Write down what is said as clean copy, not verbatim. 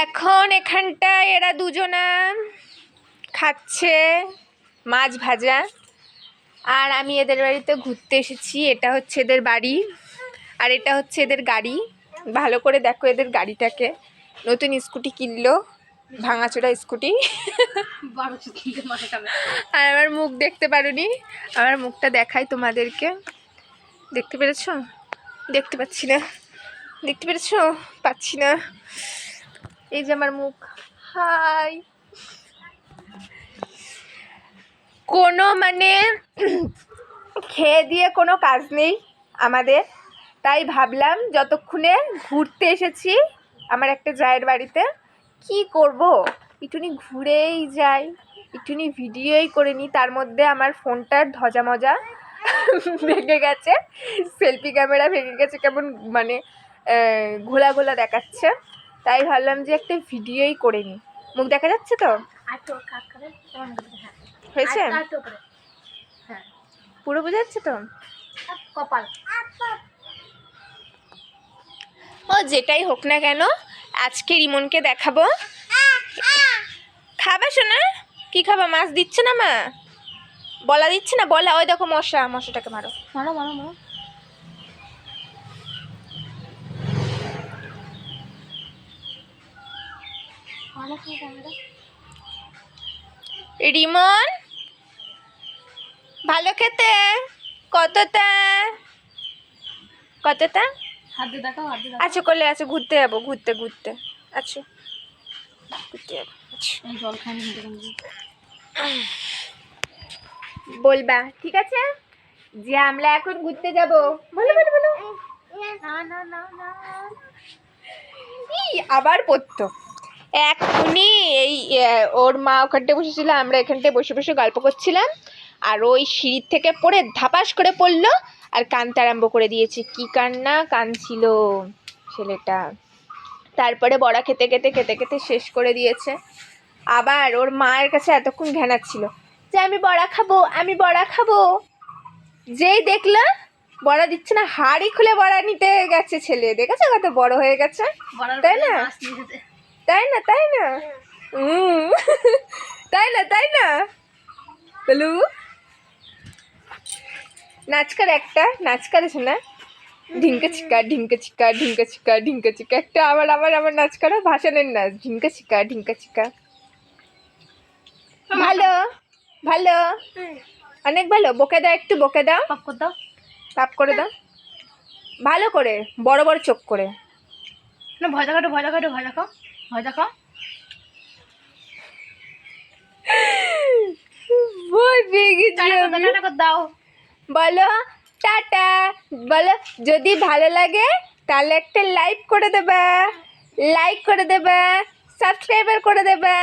এখন এখানটায় এরা দুজনা খাচ্ছে মাছ ভাজা, আর আমি এদের বাড়িতে ঘুরতে এসেছি। এটা হচ্ছে এদের বাড়ি, আর এটা হচ্ছে এদের গাড়ি। ভালো করে দেখো এদের গাড়িটাকে, নতুন স্কুটি কিনলো, ভাঙাচোরা স্কুটি। আর আমার মুখ দেখতে পারোনি, আমার মুখটা দেখাই তোমাদেরকে। দেখতে পেরেছ? দেখতে পাচ্ছি না। দেখতে পেরেছ? পাচ্ছি না। এই যে আমার মুখ। হাই। কোনো মানে খেয়ে দিয়ে কোনো কাজ নেই আমাদের, তাই ভাবলাম যতক্ষণে ঘুরতে এসেছি আমার একটা জায়ের বাড়িতে, কি করব, একটুনি ঘুরেই যাই, একটুনি ভিডিওই করে নিই। তার মধ্যে আমার ফোনটার ধজা মজা ভেঙে গেছে, সেলফি ক্যামেরা ভেঙে গেছে, কেমন মানে ঘোলা ঘোলা দেখাচ্ছে। তাই ভাবলাম যে একটা ভিডিওই করে নিই। মুখ দেখা যাচ্ছে তো? হয়েছে? পুরো বোঝা যাচ্ছে তো? কপাল ও যেটাই হোক না কেন, আজকে রিমনকে দেখাবো। খাবা শোনা? কি খাবা? মাছ দিচ্ছে না মা? বলা দিচ্ছে না? বলা। ওই দেখো মশা, মশাটাকে মারো মারো মারো মারো। রিমন ভালো খেতে। কতটা কতটা? আচ্ছা করলে আছে, ঘুরতে যাবো, ঘুরতে ঘুরতে আচ্ছা ঘুরতে যাবো। বলবা ঠিক আছে যে আমরা এখন ঘুরতে যাবো? বলো বলো বলো। আবার পড়তো এখনই। এই ওর মা ওখানটায় বসেছিল, আমরা এখানটায় বসে বসে গল্প করছিলাম, আর ওই সিঁড়ির থেকে পড়ে ধাপাস করে পড়লো আর কাঁদতে আরম্ভ করে দিয়েছে। কি কান্না কাঁদছিল ছেলেটা। তারপরে বড়া খেতে খেতে খেতে খেতে শেষ করে দিয়েছে। আবার ওর মায়ের কাছে এতক্ষণ ঘ্যানাচ্ছিল যে আমি বড়া খাবো, আমি বড়া খাবো। যেই দেখলো বড়া দিচ্ছে না, হাড়ি খুলে বড়া নিতে গেছে ছেলে। দেখেছো কত বড় হয়ে গেছে, তাই না? তাই না? তাই না? তাই না? তাই না বলু? নাচ কর একটা, নাচ করেছে না? ঢিঙ্কা চিকা ঢিঙ্কা চিকা ঢিঙ্কা চিকা ঢিঙ্কা চিকা একটা। আবার আবার আবার নাচ করো, ভাসানের নাচ। ঢিঙ্কা চিকা ঢিঙ্কা চিকা। ভালো ভালো, অনেক ভালো। বকে দাও, একটু বকে দাও, পাপ করে দাও ভালো করে, বড় বড় চোখ করে। না ভয় দেখাও, ভয় দেখাও, ভয় দেখাও, ভয় দেখাও। দাও বলো টাটা। বলো যদি ভালো লাগে তাহলে একটা লাইক করে দেবা, লাইক করে দেবা, সাবস্ক্রাইবার করে দেবা।